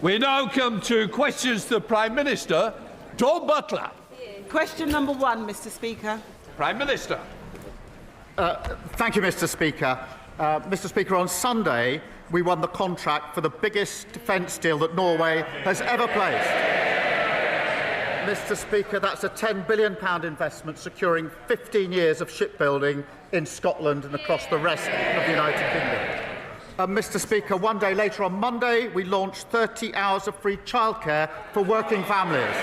We now come to questions to the Prime Minister. Dawn Butler. Question number 1, Mr. Speaker. Prime Minister. Thank you, Mr. Speaker. Mr. Speaker, on Sunday, we won the contract for the biggest defence deal that Norway has ever placed. Mr. Speaker, that's a £10 billion investment securing 15 years of shipbuilding in Scotland and across the rest of the United Kingdom. Mr. Speaker, one day later on Monday, we launched 30 hours of free childcare for working families.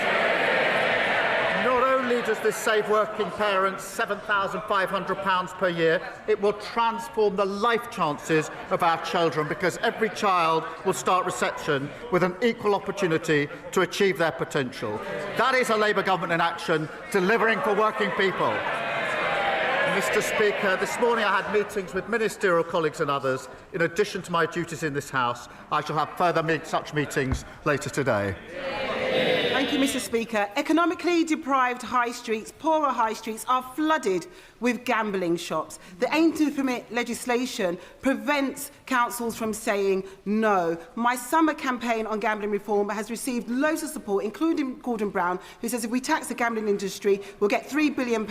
Not only does this save working parents £7,500 per year, it will transform the life chances of our children, because every child will start reception with an equal opportunity to achieve their potential. That is a Labour government in action, delivering for working people. Mr. Speaker, this morning I had meetings with ministerial colleagues and others. In addition to my duties in this House, I shall have further such meetings later today. Thank you, Mr. Speaker. Economically deprived high streets, poorer high streets, are flooded with gambling shops. The aim to permit legislation prevents councils from saying no. My summer campaign on gambling reform has received loads of support, including Gordon Brown, who says if we tax the gambling industry, we'll get £3 billion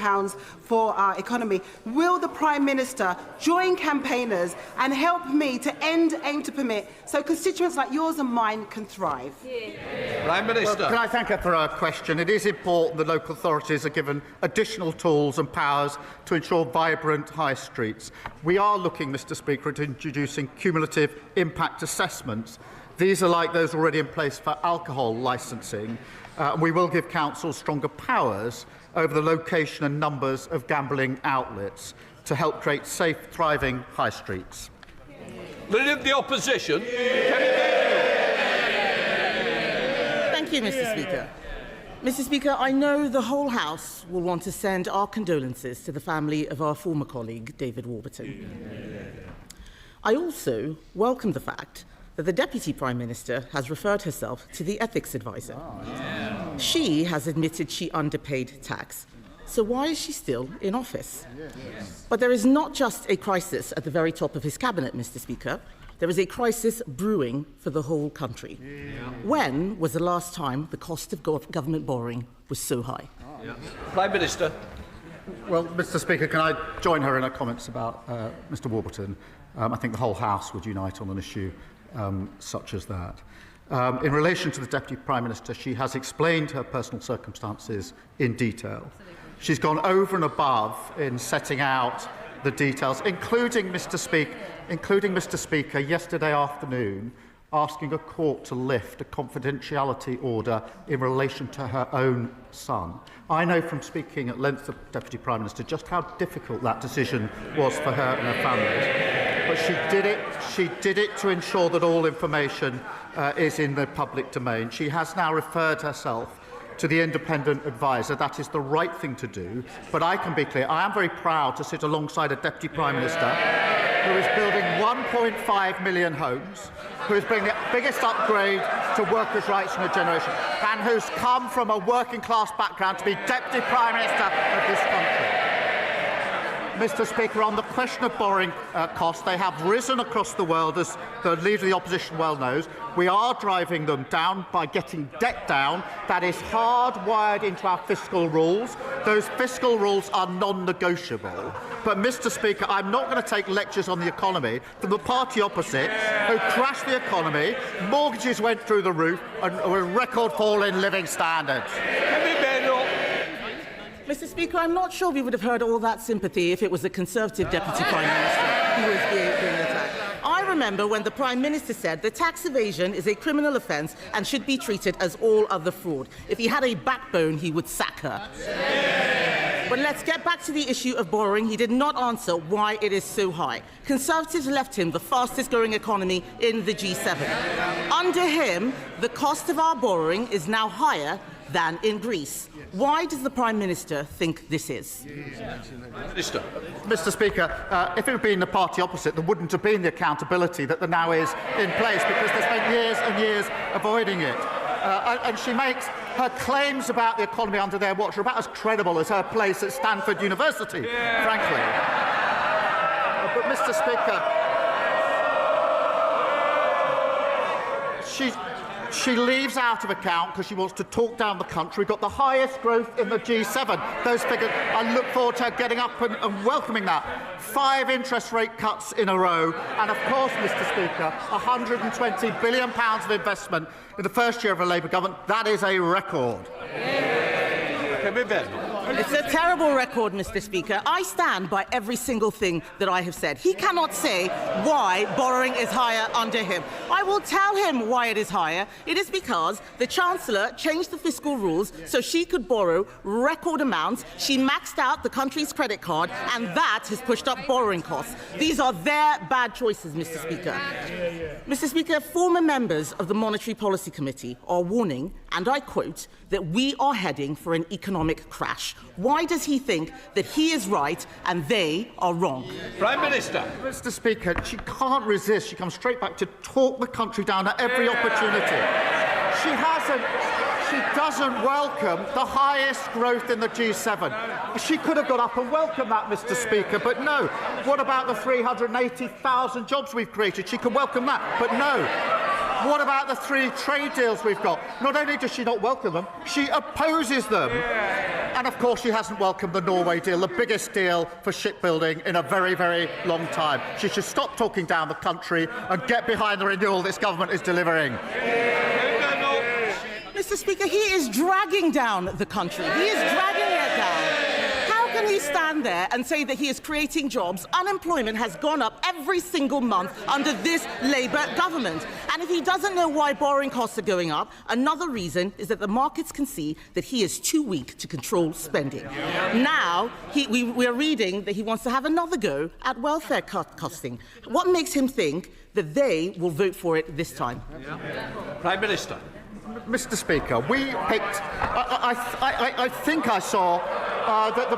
for our economy. Will the Prime Minister join campaigners and help me to end aim to permit so constituents like yours and mine can thrive? Prime Minister. Well, can I thank her for her question? It is important that local authorities are given additional tools and powers to ensure vibrant high streets. We are looking, Mr. Speaker, at introducing cumulative impact assessments. These are like those already in place for alcohol licensing. We will give councils stronger powers over the location and numbers of gambling outlets to help create safe, thriving high streets. Leader of the Opposition, Kemi Badenoch. Thank you, Mr. Speaker. Mr. Speaker, I know the whole House will want to send our condolences to the family of our former colleague, David Warburton. I also welcome the fact that the Deputy Prime Minister has referred herself to the ethics advisor. She has admitted she underpaid tax. So why is she still in office? But there is not just a crisis at the very top of his cabinet, Mr. Speaker. There is a crisis brewing for the whole country. When was the last time the cost of government borrowing was so high? Prime Minister. Well, Mr. Speaker, can I join her in her comments about Mr. Warburton? I think the whole House would unite on an issue such as that. In relation to the Deputy Prime Minister, she has explained her personal circumstances in detail. She's gone over and above in setting out the details, including, Mr. Speaker, yesterday afternoon, asking a court to lift a confidentiality order in relation to her own son. I know from speaking at length with the Deputy Prime Minister just how difficult that decision was for her and her family. But she did it to ensure that all information is in the public domain. She has now referred herself to the independent advisor. That is the right thing to do. But I can be clear, I am very proud to sit alongside a Deputy Prime Minister who is building 1.5 million homes, who is bringing the biggest upgrade to workers' rights in a generation, and who's come from a working-class background to be Deputy Prime Minister of this country. Mr. Speaker, on the question of borrowing costs, they have risen across the world, as the Leader of the Opposition well knows. We are driving them down by getting debt down. That is hardwired into our fiscal rules. Those fiscal rules are non-negotiable. But, Mr. Speaker, I'm not going to take lectures on the economy from the party opposite, who crashed the economy, mortgages went through the roof, and a record fall in living standards. Mr. Speaker, I'm not sure we would have heard all that sympathy if it was a Conservative Deputy Prime Minister who was being attacked. I remember when the Prime Minister said that tax evasion is a criminal offence and should be treated as all other fraud. If he had a backbone, he would sack her. But let's get back to the issue of borrowing. He did not answer why it is so high. Conservatives left him the fastest-growing economy in the G7. Under him, the cost of our borrowing is now higher than in Greece. Why does the Prime Minister think this is? Minister. Mr. Speaker, if it had been the party opposite, there wouldn't have been the accountability that there now is in place, because they spent years and years avoiding it. And she makes her claims about the economy under their watch are about as credible as her place at Stanford University, frankly. But, Mr. Speaker, She leaves out of account because she wants to talk down the country. We've got the highest growth in the G7. Those figures, I look forward to her getting up and welcoming that. 5 interest rate cuts in a row. And of course, Mr. Speaker, £120 billion of investment in the first year of a Labour government. That is a record. Kemi Badenoch. It's a terrible record, Mr. Speaker. I stand by every single thing that I have said. He cannot say why borrowing is higher under him. I will tell him why it is higher. It is because the Chancellor changed the fiscal rules so she could borrow record amounts. She maxed out the country's credit card, and that has pushed up borrowing costs. These are their bad choices, Mr. Speaker. Mr. Speaker, former members of the Monetary Policy Committee are warning, and I quote, that we are heading for an economic crash. Why does he think that he is right and they are wrong? Prime Minister. Mr. Speaker, she can't resist. She comes straight back to talk the country down at every opportunity. She doesn't welcome the highest growth in the G7. She could have got up and welcomed that, Mr. Speaker, but no. What about the 380,000 jobs we've created? She could welcome that, but no. What about the 3 trade deals we've got? Not only does she not welcome them, she opposes them. And of course, she hasn't welcomed the Norway deal, the biggest deal for shipbuilding in a very, very long time. She should stop talking down the country and get behind the renewal this government is delivering. Mr. Speaker, he is dragging down the country. He is dragging it down. How can he stand there and say that he is creating jobs? Unemployment has gone up every single month under this Labour government. And if he doesn't know why borrowing costs are going up, another reason is that the markets can see that he is too weak to control spending. Now, we are reading that he wants to have another go at welfare costing. What makes him think that they will vote for it this time? Prime Minister. Mr. Speaker, we picked. I think I saw that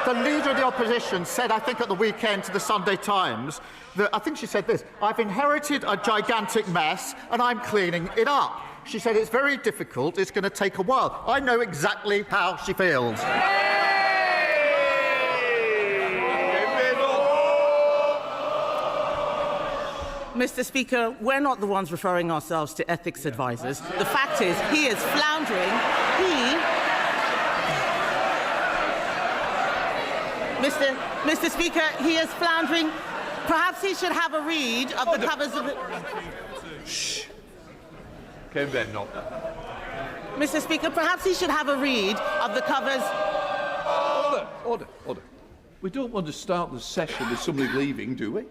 the leader of the opposition said, I think at the weekend to the Sunday Times, that I think she said this: "I've inherited a gigantic mess and I'm cleaning it up." She said it's very difficult. It's going to take a while. I know exactly how she feels. Mr. Speaker, we're not the ones referring ourselves to ethics advisors. The fact is, he is floundering. Mr. Speaker, he is floundering. Perhaps he should have a read of the covers of the... Shh. Kemi Badenoch. Mr. Speaker, perhaps he should have a read of the covers... Order. We don't want to start the session with somebody leaving, do we?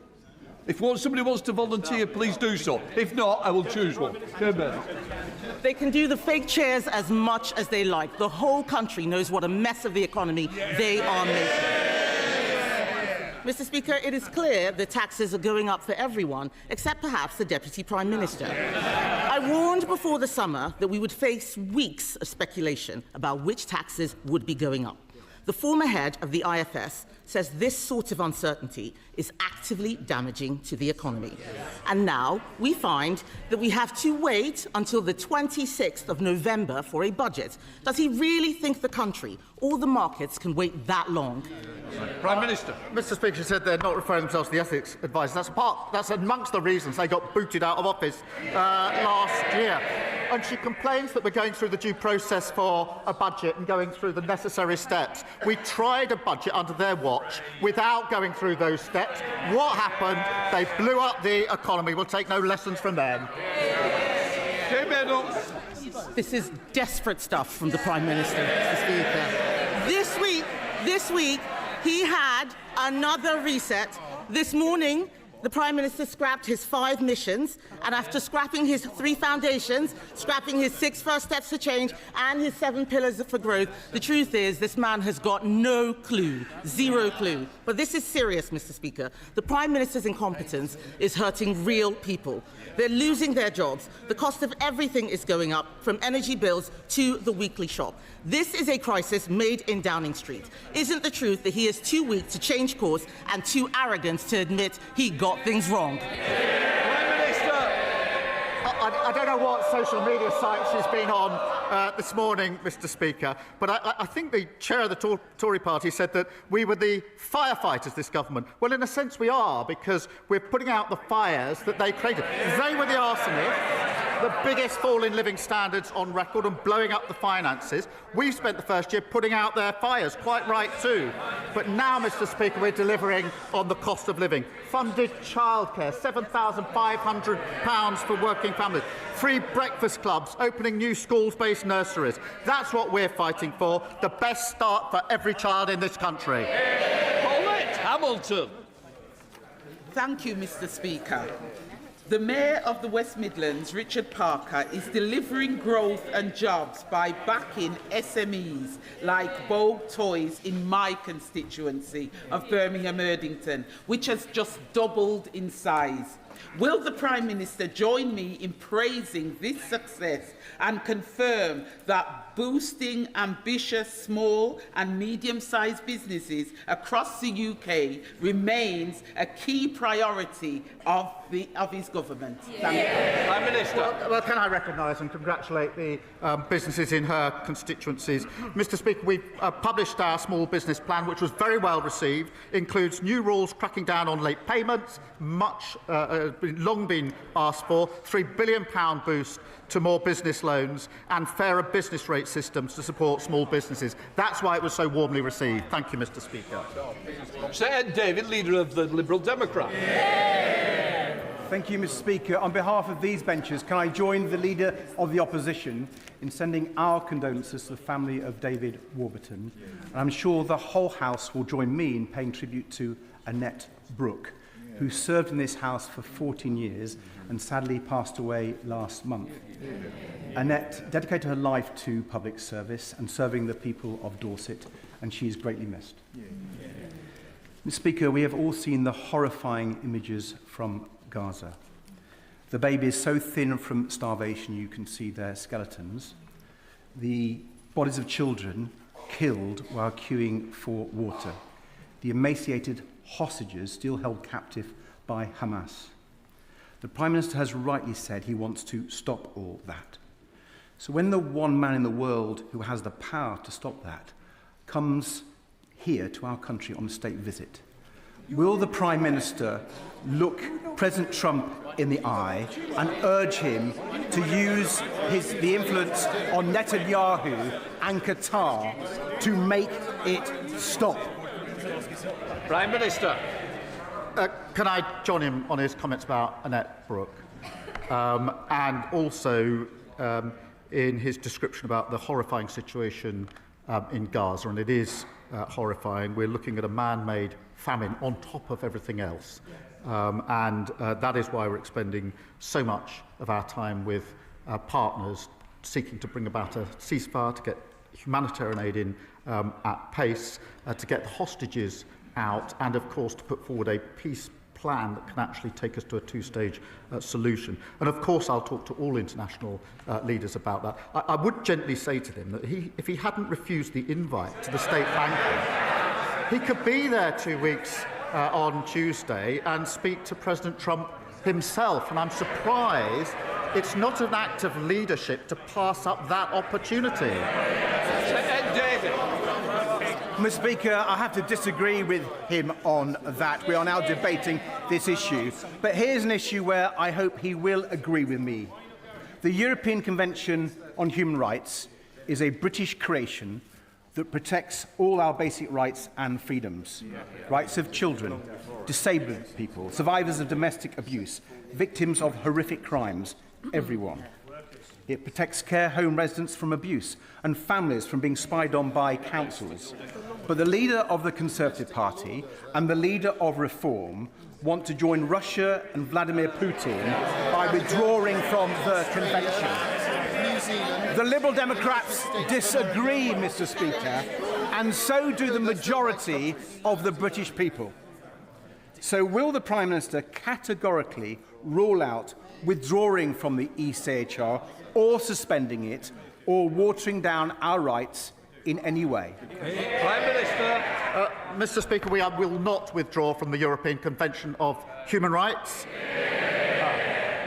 If somebody wants to volunteer, please do so. If not, I will choose one. They can do the fake chairs as much as they like. The whole country knows what a mess of the economy they are making. Mr. Speaker, it is clear that taxes are going up for everyone, except perhaps the Deputy Prime Minister. I warned before the summer that we would face weeks of speculation about which taxes would be going up. The former head of the IFS says this sort of uncertainty is actively damaging to the economy. And now we find that we have to wait until the 26th of November for a budget. Does he really think the country or the markets can wait that long? Prime Minister. Mr. Speaker, she said they're not referring themselves to the ethics advisors. That's amongst the reasons they got booted out of office last year. And she complains that we're going through the due process for a budget and going through the necessary steps. We tried a budget under their watch without going through those steps. What happened? They blew up the economy. We'll take no lessons from them. This is desperate stuff from the Prime Minister, Mr. Speaker. This week, he had another reset. This morning, the Prime Minister scrapped his 5 missions, and after scrapping his 3 foundations, scrapping his 6 first steps for change, and his 7 pillars for growth, the truth is this man has got no clue, 0 clue. But this is serious, Mr. Speaker. The Prime Minister's incompetence is hurting real people. They're losing their jobs. The cost of everything is going up, from energy bills to the weekly shop. This is a crisis made in Downing Street. Isn't the truth that he is too weak to change course and too arrogant to admit he got things wrong? Prime Minister. I don't know what social media sites she's been on this morning, Mr. Speaker, but I think the chair of the Tory party said that we were the firefighters, this government. Well, in a sense we are, because we're putting out the fires that they created. They were the arsonists. the biggest fall in living standards on record and blowing up the finances. We spent the first year putting out their fires, quite right too. But now, Mr. Speaker, we're delivering on the cost of living. Funded childcare, £7,500 for working families. Free breakfast clubs, opening new schools-based nurseries. That's what we're fighting for, the best start for every child in this country. Paulette Hamilton. Thank you, Mr. Speaker. The Mayor of the West Midlands, Richard Parker, is delivering growth and jobs by backing SMEs like Bogue Toys in my constituency of Birmingham Erdington, which has just doubled in size. Will the Prime Minister join me in praising this success and confirm that boosting ambitious small and medium-sized businesses across the UK remains a key priority of his government? Thank you. Prime Minister. Well, can I recognise and congratulate the businesses in her constituencies? Mr. Speaker, we published our small business plan, which was very well received, includes new rules cracking down on late payments, much long been asked for, £3 billion boost to more business loans and fairer business rate systems to support small businesses. That's why it was so warmly received. Thank you, Mr. Speaker. Sir Ed David, Leader of the Liberal Democrats. Thank you, Mr. Speaker. On behalf of these benches, can I join the Leader of the Opposition in sending our condolences to the family of David Warburton? And I'm sure the whole House will join me in paying tribute to Annette Brooke, who served in this House for 14 years and sadly passed away last month. Annette dedicated her life to public service and serving the people of Dorset, and she is greatly missed. Mr. Speaker, we have all seen the horrifying images from Gaza. The baby is so thin from starvation you can see their skeletons. The bodies of children killed while queuing for water. The emaciated hostages still held captive by Hamas. The Prime Minister has rightly said he wants to stop all that. So when the one man in the world who has the power to stop that comes here to our country on a state visit, will the Prime Minister look President Trump in the eye and urge him to use the influence on Netanyahu and Qatar to make it stop? Prime Minister. Can I join him on his comments about Annette Brooke? And also in his description about the horrifying situation in Gaza, and it is horrifying. We're looking at a man-made famine on top of everything else. And that is why we're expending so much of our time with partners seeking to bring about a ceasefire, to get humanitarian aid in at pace, to get the hostages out, and of course to put forward a peace plan that can actually take us to a two-stage solution. And of course I'll talk to all international leaders about that. I would gently say to them that if he hadn't refused the invite to the state banquet, he could be there 2 weeks on Tuesday and speak to President Trump himself. And I'm surprised it's not an act of leadership to pass up that opportunity. Mr. Speaker, I have to disagree with him on that. We are now debating this issue. But here's an issue where I hope he will agree with me. The European Convention on Human Rights is a British creation that protects all our basic rights and freedoms. Rights of children, disabled people, survivors of domestic abuse, victims of horrific crimes, everyone. It protects care home residents from abuse and families from being spied on by councils. But the leader of the Conservative Party and the leader of Reform want to join Russia and Vladimir Putin by withdrawing from the convention. The Liberal Democrats disagree, Mr. Speaker, and so do the majority of the British people. So will the Prime Minister categorically rule out withdrawing from the ECHR or suspending it or watering down our rights in any way? Prime Minister. Mr. Speaker, will not withdraw from the European Convention of Human Rights.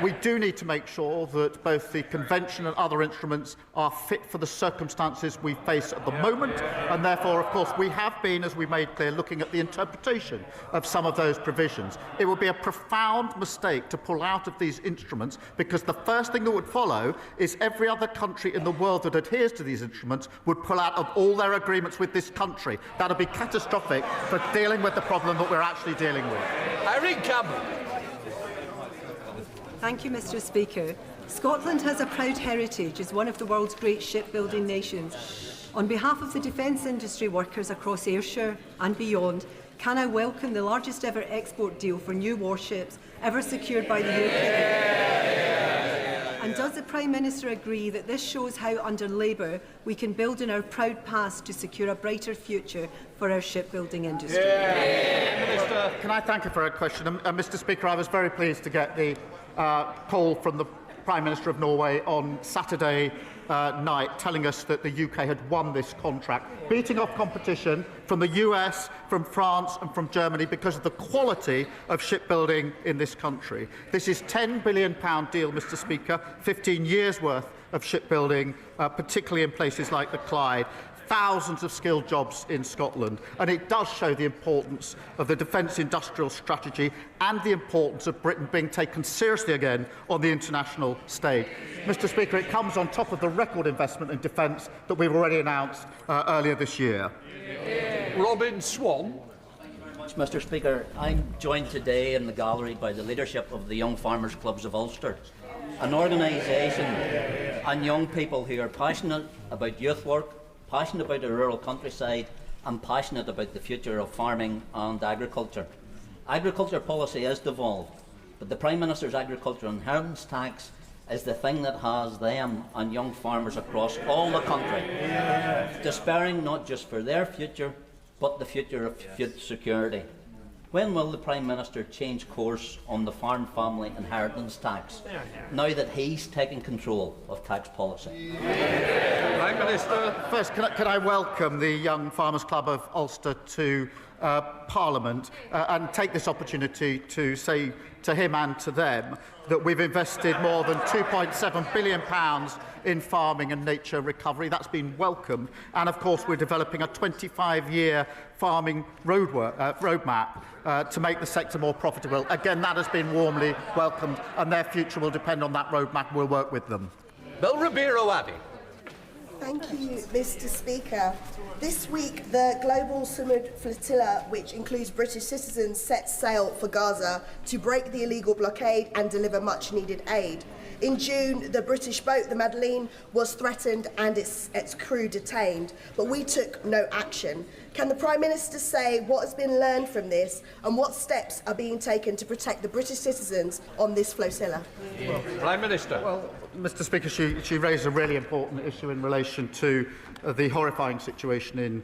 we do need to make sure that both the Convention and other instruments are fit for the circumstances we face at the moment, and therefore, of course, we have been, as we made clear, looking at the interpretation of some of those provisions. It would be a profound mistake to pull out of these instruments, because the first thing that would follow is every other country in the world that adheres to these instruments would pull out of all their agreements with this country. That would be catastrophic for dealing with the problem that we're actually dealing with. Eric Campbell. Thank you, Mr. Speaker. Scotland has a proud heritage as one of the world's great shipbuilding nations. On behalf of the defence industry workers across Ayrshire and beyond, can I welcome the largest ever export deal for new warships ever secured by the UK? And does the Prime Minister agree that this shows how, under Labour, we can build on our proud past to secure a brighter future for our shipbuilding industry? Can I thank you for a question? Mr. Speaker, I was very pleased to get the call from the Prime Minister of Norway on Saturday night telling us that the UK had won this contract, beating off competition from the US, from France and from Germany because of the quality of shipbuilding in this country. This is a £10 billion deal, Mr. Speaker, 15 years' worth of shipbuilding, particularly in places like the Clyde. Thousands of skilled jobs in Scotland, and it does show the importance of the defence industrial strategy and the importance of Britain being taken seriously again on the international stage. Mr. Speaker, it comes on top of the record investment in defence that we've already announced earlier this year. Robin Swan. Mr. Speaker, I'm joined today in the gallery by the leadership of the Young Farmers Clubs of Ulster, an organisation and young people who are passionate about youth work, passionate about the rural countryside and passionate about the future of farming and agriculture. Agriculture policy is devolved, but the Prime Minister's agricultural inheritance tax is the thing that has them and young farmers across all the country despairing not just for their future, but the future of food security. When will the Prime Minister change course on the farm family inheritance tax, now that he's taking control of tax policy? Prime Minister. First, can I welcome the Young Farmers Club of Ulster to Parliament and take this opportunity to say to him and to them that we've invested more than £2.7 billion in farming and nature recovery. That's been welcomed. And of course, we're developing a 25-year farming roadmap to make the sector more profitable. Again, that has been warmly welcomed, and their future will depend on that roadmap. We'll work with them. Bill Ribeiro Abbey. Thank you, Mr. Speaker. This week, the Global Sumud Flotilla, which includes British citizens, set sail for Gaza to break the illegal blockade and deliver much-needed aid. In June, the British boat, the Madeleine, was threatened and its crew detained, but we took no action. Can the Prime Minister say what has been learned from this and what steps are being taken to protect the British citizens on this flotilla? Prime Minister. Well, Mr. Speaker, she raised a really important issue in relation to the horrifying situation in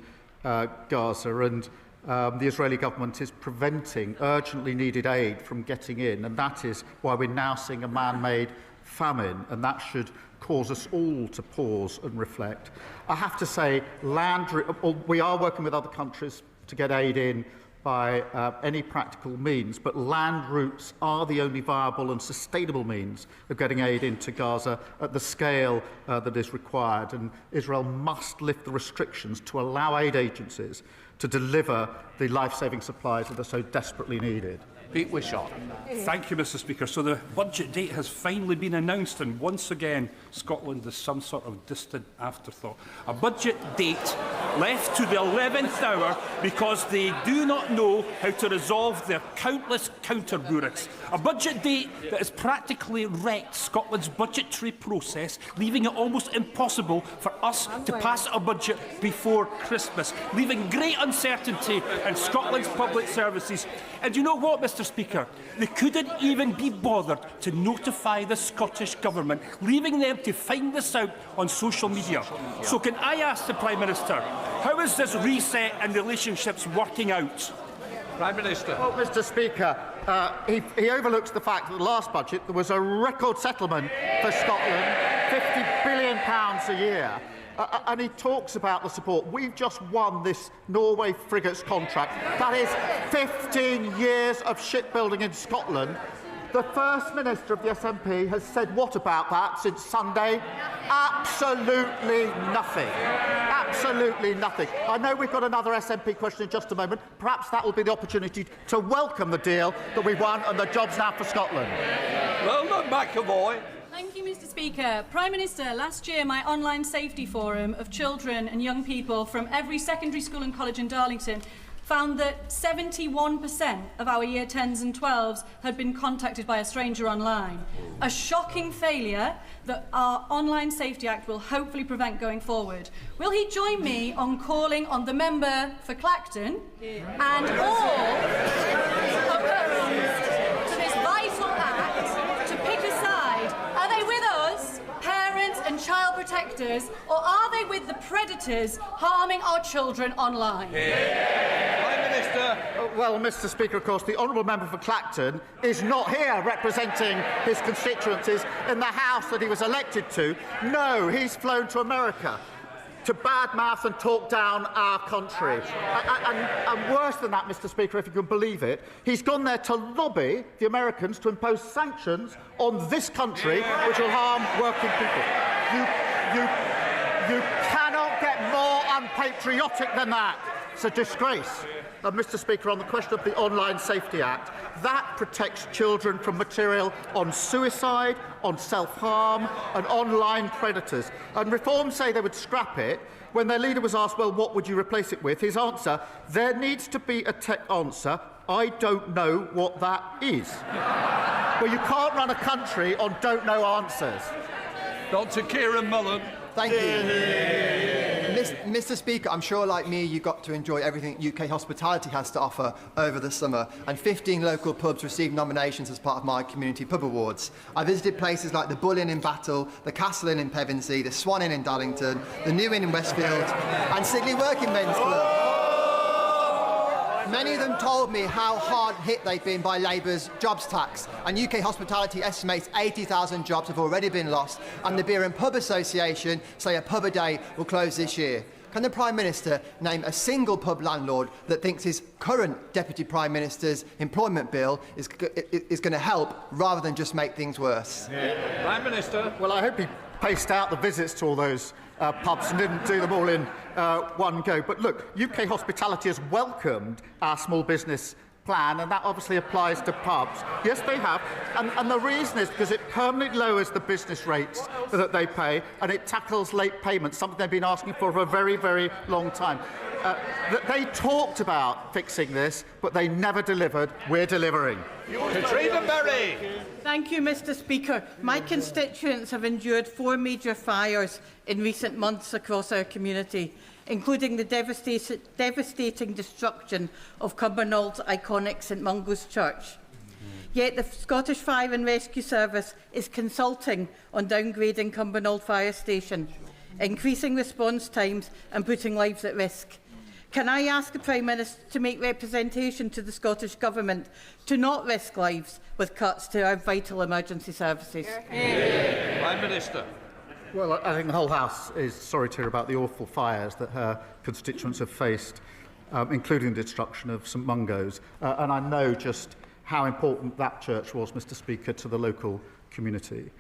Gaza, and the Israeli government is preventing urgently needed aid from getting in, and that is why we're now seeing a man-made famine, and that should cause us all to pause and reflect. I have to say, we are working with other countries to get aid in by any practical means, but land routes are the only viable and sustainable means of getting aid into Gaza at the scale that is required, and Israel must lift the restrictions to allow aid agencies to deliver the life-saving supplies that are so desperately needed. Pete Wishart. Thank you, Mr. Speaker. So the budget date has finally been announced, and once again, Scotland is some sort of distant afterthought. A budget date left to the 11th hour because they do not know how to resolve their countless counter-bureaucrats. A budget date that has practically wrecked Scotland's budgetary process, leaving it almost impossible for us to pass a budget before Christmas, leaving great uncertainty in Scotland's public services. And you know what, Mr. Speaker? They couldn't even be bothered to notify the Scottish Government, leaving them to find this out on social media. So can I ask the Prime Minister, how is this reset in relationships working out? Prime Minister. Well, Mr. Speaker, he overlooks the fact that the last budget there was a record settlement for Scotland, £50 billion a year. And he talks about the support. We've just won this Norway frigates contract. That is 15 years of shipbuilding in Scotland The First Minister of the SNP has said what about that since Sunday? Absolutely nothing. Absolutely nothing. I know we've got another SNP question in just a moment. Perhaps that will be the opportunity to welcome the deal that we won and the jobs now for Scotland. Well done, McAvoy. Thank you, Mr. Speaker. Prime Minister, last year my online safety forum of children and young people from every secondary school and college in Darlington found that 71% of our Year 10s and 12s had been contacted by a stranger online. A shocking failure that our Online Safety Act will hopefully prevent going forward. Will he join me on calling on the member for Clacton and all opposed to this vital act to pick a side? Are they with us, parents and child protectors, or are they with the predators harming our children online? Prime Minister. Well, Mr. Speaker, of course, the honourable member for Clacton is not here representing his constituencies in the House that he was elected to. No, he's flown to America to badmouth and talk down our country. And worse than that, Mr. Speaker, if you can believe it, he's gone there to lobby the Americans to impose sanctions on this country which will harm working people. You cannot get more unpatriotic than that. It's a disgrace. Mr. Speaker, on the question of the Online Safety Act, that protects children from material on suicide, on self-harm and online predators. And Reform say they would scrap it. When their leader was asked, well, what would you replace it with? His answer, there needs to be a tech answer. I don't know what that is. Well, you can't run a country on don't know answers. Dr. Kieran Mullen. Thank you. Mr. Speaker, I'm sure, like me, you got to enjoy everything UK hospitality has to offer over the summer, and 15 local pubs received nominations as part of my Community Pub Awards. I visited places like the Bull Inn in Battle, the Castle Inn in Pevensey, the Swan Inn in Darlington, the New Inn in Westfield, and Sigley Working Men's Club. Many of them told me how hard hit they've been by Labour's jobs tax, and UK Hospitality estimates 80,000 jobs have already been lost, and the Beer and Pub Association say a pub a day will close this year. Can the Prime Minister name a single pub landlord that thinks his current Deputy Prime Minister's employment bill is going to help rather than just make things worse? Prime Minister. Well, I hope he paced out the visits to all those pubs and didn't do them all in one go. But look, UK Hospitality has welcomed our small business plan, and that obviously applies to pubs. Yes, they have. And the reason is because it permanently lowers the business rates that they pay, and it tackles late payments, something they've been asking for a very, very long time. They talked about fixing this, but they never delivered. We're delivering. Katrina Berry. Thank you, Mr. Speaker. My constituents have endured 4 major fires in recent months across our community, including the devastating destruction of Cumbernauld iconic St Mungo's Church. Yet the Scottish Fire and Rescue Service is consulting on downgrading Cumbernauld Fire Station, increasing response times and putting lives at risk. Can I ask the Prime Minister to make representation to the Scottish Government to not risk lives with cuts to our vital emergency services? Prime Minister. Well, I think the whole House is sorry to hear about the awful fires that her constituents have faced, including the destruction of St Mungo's. And I know just how important that church was, Mr. Speaker, to the local community.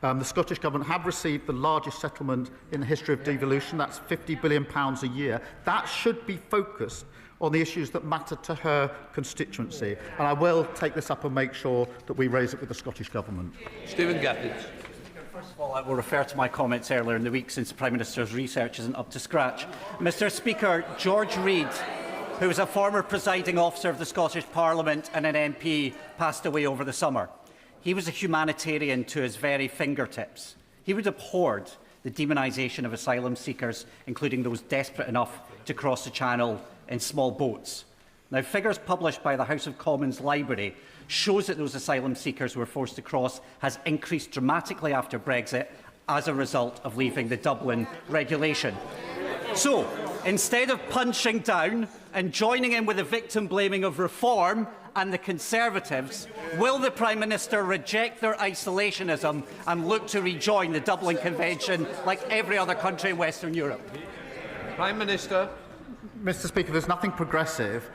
The Scottish Government have received the largest settlement in the history of devolution. That's £50 billion a year. That should be focused on the issues that matter to her constituency. And I will take this up and make sure that we raise it with the Scottish Government. Stephen Gaffins. First of all, I will refer to my comments earlier in the week since the Prime Minister's research isn't up to scratch. Mr. Speaker, George Reid, who was a former presiding officer of the Scottish Parliament and an MP, passed away over the summer. He was a humanitarian to his very fingertips. He would have abhorred the demonisation of asylum seekers, including those desperate enough to cross the Channel in small boats. Now, figures published by the House of Commons Library shows that those asylum seekers who were forced to cross has increased dramatically after Brexit as a result of leaving the Dublin regulation. So, instead of punching down and joining in with the victim blaming of Reform and the Conservatives, will the Prime Minister reject their isolationism and look to rejoin the Dublin Convention like every other country in Western Europe? Prime Minister. Mr. Speaker, there's nothing progressive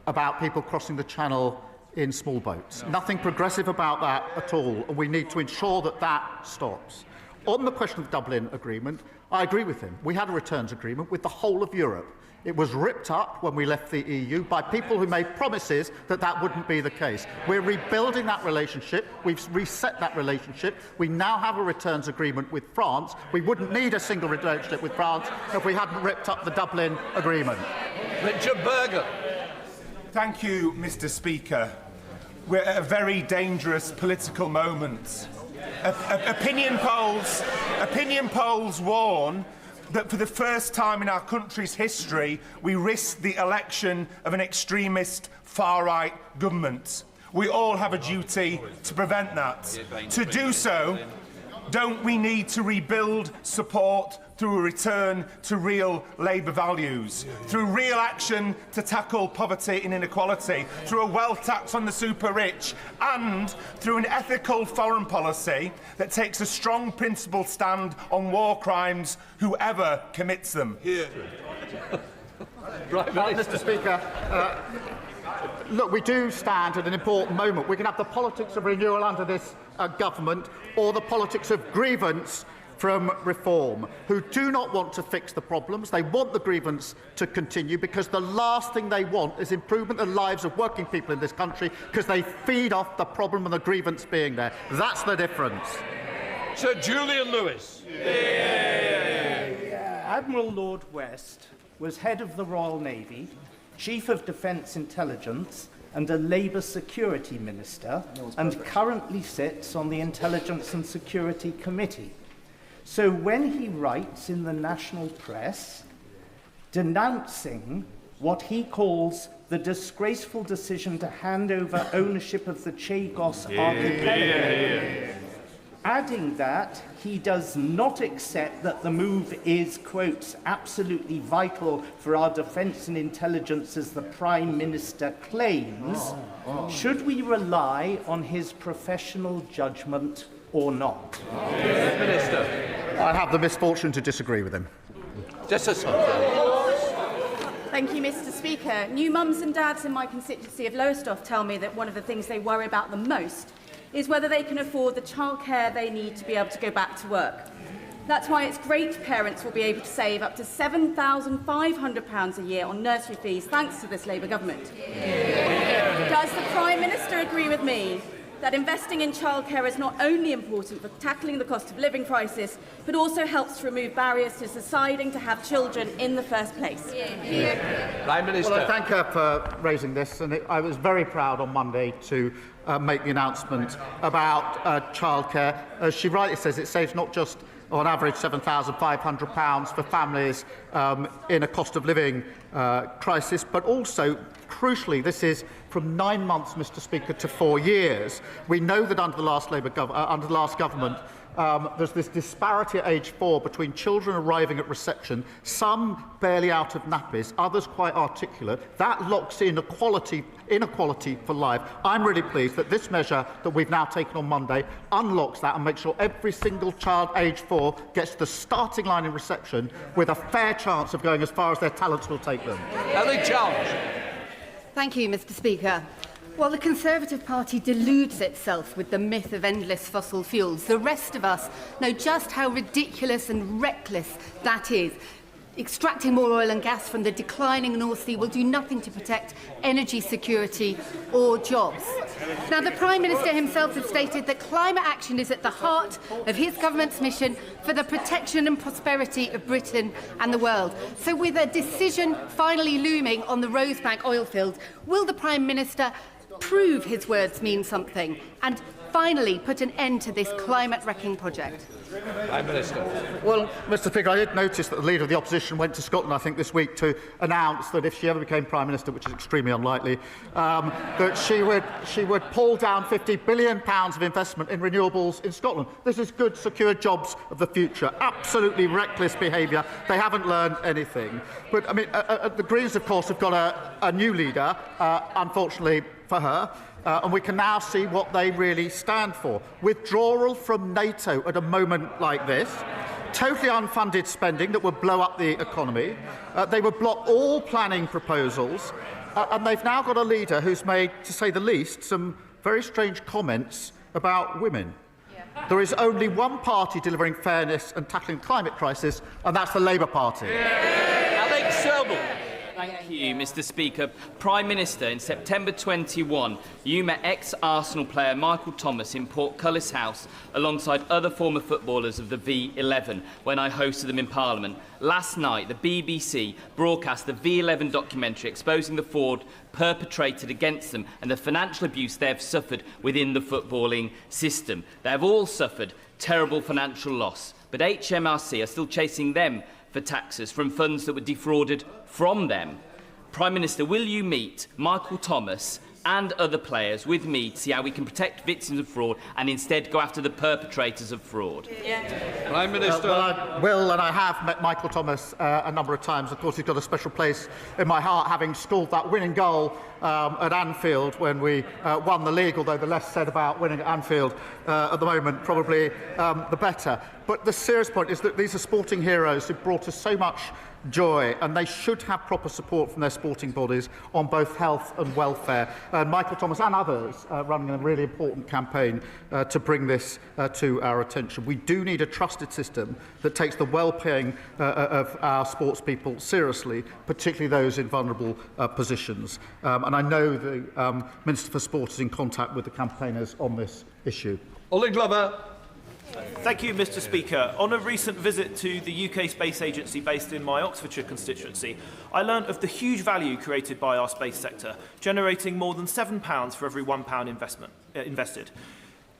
about people crossing the Channel in small boats. Nothing progressive about that at all, and we need to ensure that that stops. On the question of the Dublin Agreement, I agree with him. We had a returns agreement with the whole of Europe. It was ripped up when we left the EU by people who made promises that that wouldn't be the case. We're rebuilding that relationship. We've reset that relationship. We now have a returns agreement with France. We wouldn't need a single relationship with France if we hadn't ripped up the Dublin Agreement. Richard Berger. Thank you, Mr. Speaker. We're at a very dangerous political moment. Opinion polls warn that for the first time in our country's history, we risk the election of an extremist far-right government. We all have a duty to prevent that. To do so, don't we need to rebuild support through a return to real Labour values, through real action to tackle poverty and inequality, through a wealth tax on the super-rich, and through an ethical foreign policy that takes a strong principled stand on war crimes, whoever commits them? Mr. Speaker, look, we do stand at an important moment. We can have the politics of renewal under this government, or the politics of grievance from reform, who do not want to fix the problems. They want the grievance to continue because the last thing they want is improvement in the lives of working people in this country, because they feed off the problem and the grievance being there. That's the difference. Sir Julian Lewis. Admiral Lord West was head of the Royal Navy, Chief of Defence Intelligence and a Labour Security Minister, and currently sits on the Intelligence and Security Committee. So when he writes in the national press denouncing what he calls the disgraceful decision to hand over ownership of the Chagos archipelago, adding that he does not accept that the move is, quotes, absolutely vital for our defence and intelligence, as the Prime Minister claims, should we rely on his professional judgment or not? Minister. I have the misfortune to disagree with him. Thank you, Mr. Speaker. New mums and dads in my constituency of Lowestoft tell me that one of the things they worry about the most is whether they can afford the childcare they need to be able to go back to work. That's why it's great parents will be able to save up to £7,500 a year on nursery fees thanks to this Labour government. Does the Prime Minister agree with me that investing in childcare is not only important for tackling the cost of living crisis, but also helps to remove barriers to deciding to have children in the first place? Prime Minister. Well, I thank her for raising this, and I was very proud on Monday to make the announcement about childcare. As she rightly says, it saves not just on average £7,500 for families in a cost of living crisis, but also, crucially, this is from 9 months, Mr. Speaker, to 4 years. We know that under the last under the last government, there's this disparity at age 4 between children arriving at reception, some barely out of nappies, others quite articulate. That locks in inequality for life. I'm really pleased that this measure that we've now taken on Monday unlocks that and makes sure every single child aged 4 gets to the starting line in reception with a fair chance of going as far as their talents will take them. Ellie Challenge. Thank you, Mr. Speaker. While the Conservative Party deludes itself with the myth of endless fossil fuels, the rest of us know just how ridiculous and reckless that is. Extracting more oil and gas from the declining North Sea will do nothing to protect energy security or jobs. Now, the Prime Minister himself has stated that climate action is at the heart of his government's mission for the protection and prosperity of Britain and the world. So with a decision finally looming on the Rosebank oil field, will the Prime Minister prove his words mean something and finally put an end to this climate-wrecking project? Prime Minister. Well, Mr. Speaker, I did notice that the Leader of the Opposition went to Scotland, I think, this week to announce that if she ever became Prime Minister, which is extremely unlikely, that she would pull down £50 billion of investment in renewables in Scotland. This is good, secure jobs of the future. Absolutely reckless behaviour. They haven't learned anything. But, I mean, the Greens, of course, have got a new leader, unfortunately for her. And we can now see what they really stand for. Withdrawal from NATO at a moment like this, totally unfunded spending that would blow up the economy. They would block all planning proposals. And they've now got a leader who's made, to say the least, some very strange comments about women. There is only one party delivering fairness and tackling the climate crisis, and that's the Labour Party. Alex Sobel. Thank you, Mr. Speaker. Prime Minister, in September 21, you met ex-Arsenal player Michael Thomas in Portcullis House alongside other former footballers of the V11 when I hosted them in Parliament. Last night, the BBC broadcast the V11 documentary exposing the fraud perpetrated against them and the financial abuse they have suffered within the footballing system. They have all suffered terrible financial loss, but HMRC are still chasing them for taxes from funds that were defrauded from them. Prime Minister, will you meet Michael Thomas and other players with me to see how we can protect victims of fraud and instead go after the perpetrators of fraud? Prime Minister. Well, I will, and I have met Michael Thomas a number of times. Of course, he's got a special place in my heart, having scored that winning goal at Anfield when we won the league, although the less said about winning at Anfield at the moment, probably the better. But the serious point is that these are sporting heroes who brought us so much joy, and they should have proper support from their sporting bodies on both health and welfare. Michael Thomas and others running a really important campaign to bring this to our attention. We do need a trusted system that takes the well-being of our sports people seriously, particularly those in vulnerable positions. And I know the Minister for Sport is in contact with the campaigners on this issue. Ollie Glover. Thank you, Mr. Speaker. On a recent visit to the UK Space Agency based in my Oxfordshire constituency, I learned of the huge value created by our space sector, generating more than £7 for every £1 invested.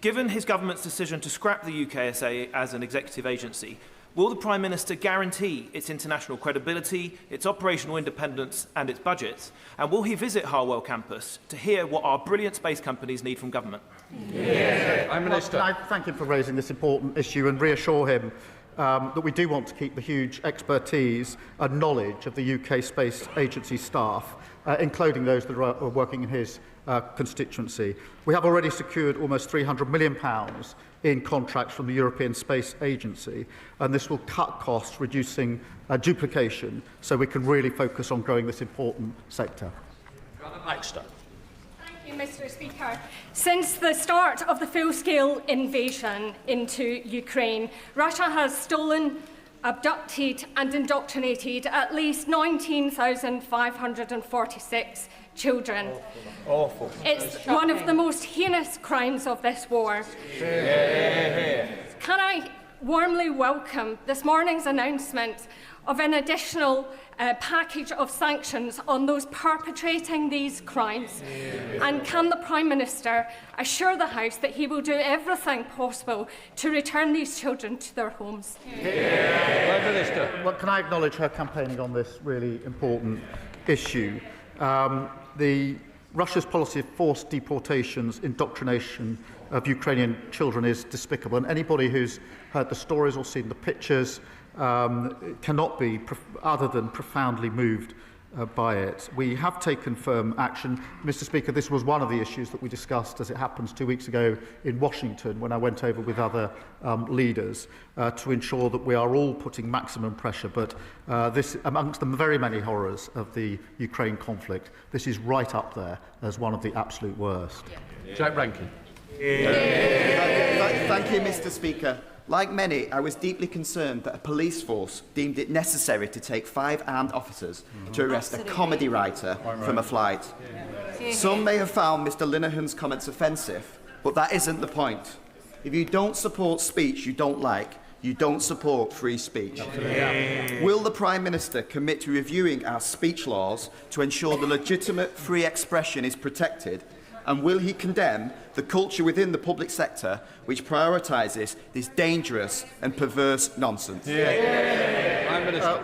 Given his government's decision to scrap the UKSA as an executive agency, will the Prime Minister guarantee its international credibility, its operational independence and its budgets? And will he visit Harwell campus to hear what our brilliant space companies need from government? Prime Minister. Well, I thank him for raising this important issue and reassure him that we do want to keep the huge expertise and knowledge of the UK Space Agency staff, including those that are working in his constituency. We have already secured almost £300 million in contracts from the European Space Agency, and this will cut costs, reducing duplication, so we can really focus on growing this important sector. Mr. Speaker. Since the start of the full-scale invasion into Ukraine, Russia has stolen, abducted and indoctrinated at least 19,546 children. Awful. It's one of the most heinous crimes of this war. Can I warmly welcome this morning's announcement of an additional package of sanctions on those perpetrating these crimes? And can the Prime Minister assure the House that he will do everything possible to return these children to their homes? Prime Minister. Well, can I acknowledge her campaigning on this really important issue? Russia's policy of forced deportations, indoctrination of Ukrainian children is despicable, and anybody who's heard the stories or seen the pictures cannot be other than profoundly moved by it. We have taken firm action. Mr. Speaker, this was one of the issues that we discussed, as it happens, 2 weeks ago in Washington when I went over with other leaders to ensure that we are all putting maximum pressure. But this, amongst the very many horrors of the Ukraine conflict, this is right up there as one of the absolute worst. Jack Rankin. Thank you, Mr. Speaker. Like many, I was deeply concerned that a police force deemed it necessary to take 5 armed officers to arrest a comedy writer from a flight. Some may have found Mr. Linehan's comments offensive, but that isn't the point. If you don't support speech you don't like, you don't support free speech. Will the Prime Minister commit to reviewing our speech laws to ensure the legitimate free expression is protected? And will he condemn the culture within the public sector which prioritises this dangerous and perverse nonsense?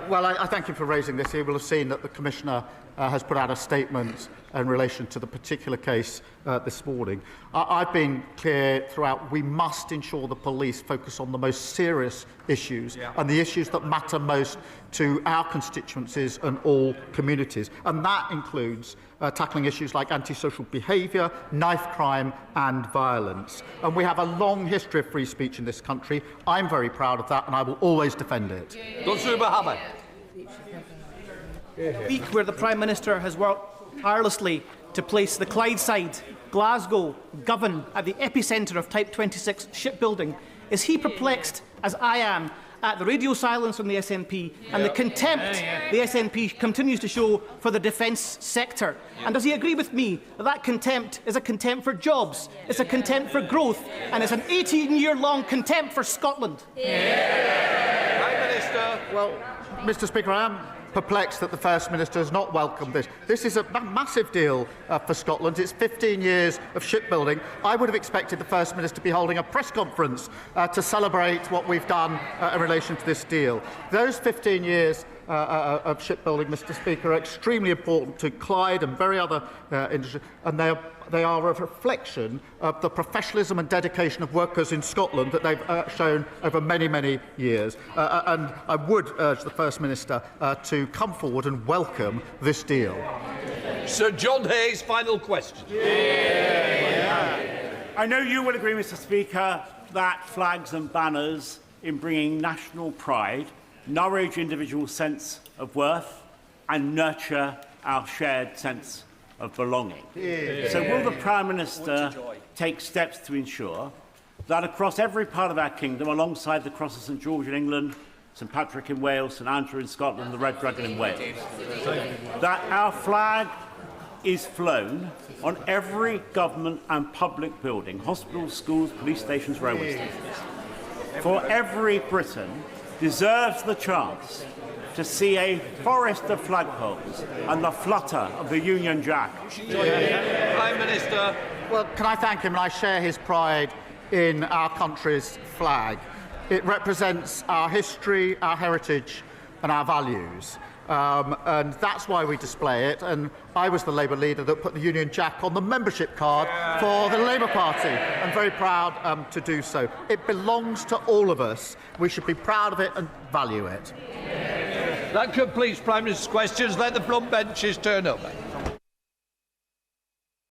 Well, I thank you for raising this. You will have seen that the Commissioner has put out a statement in relation to the particular case this morning. I've been clear throughout, we must ensure the police focus on the most serious issues and the issues that matter most to our constituencies and all communities. And that includes tackling issues like antisocial behaviour, knife crime and violence. And we have a long history of free speech in this country. I'm very proud of that and I will always defend it. Week where the Prime Minister has tirelessly to place the Clydeside, Glasgow, Govan at the epicentre of Type 26 shipbuilding, is he perplexed, as I am, at the radio silence from the SNP and the contempt the SNP continues to show for the defence sector? And does he agree with me that that contempt is a contempt for jobs, it's a contempt for growth, and it's an 18-year-long contempt for Scotland? Prime Minister. Well, Mr. Speaker, I am perplexed that the First Minister has not welcomed this. This is a massive deal for Scotland. It's 15 years of shipbuilding. I would have expected the First Minister to be holding a press conference to celebrate what we've done in relation to this deal. Those 15 years of shipbuilding, Mr. Speaker, are extremely important to Clyde and very other industries, and they are a reflection of the professionalism and dedication of workers in Scotland that they've shown over many, many years. And I would urge the First Minister to come forward and welcome this deal. Sir John Hayes, final question. I know you will agree, Mr. Speaker, that flags and banners in bringing national pride nourish individuals' sense of worth and nurture our shared sense of belonging. So will the Prime Minister take steps to ensure that across every part of our kingdom, alongside the Cross of St George in England, St Patrick in Wales, St Andrew in Scotland, the Red Dragon in Wales, that our flag is flown on every government and public building, hospitals, schools, police stations, railway stations? For every Briton deserves the chance to see a forest of flagpoles and the flutter of the Union Jack. Prime Minister. Well, can I thank him? And I share his pride in our country's flag. It represents our history, our heritage and our values. And that's why we display it. And I was the Labour leader that put the Union Jack on the membership card for the Labour Party. I'm very proud to do so. It belongs to all of us. We should be proud of it and value it. That completes Prime Minister's questions. Let the front benches turn over.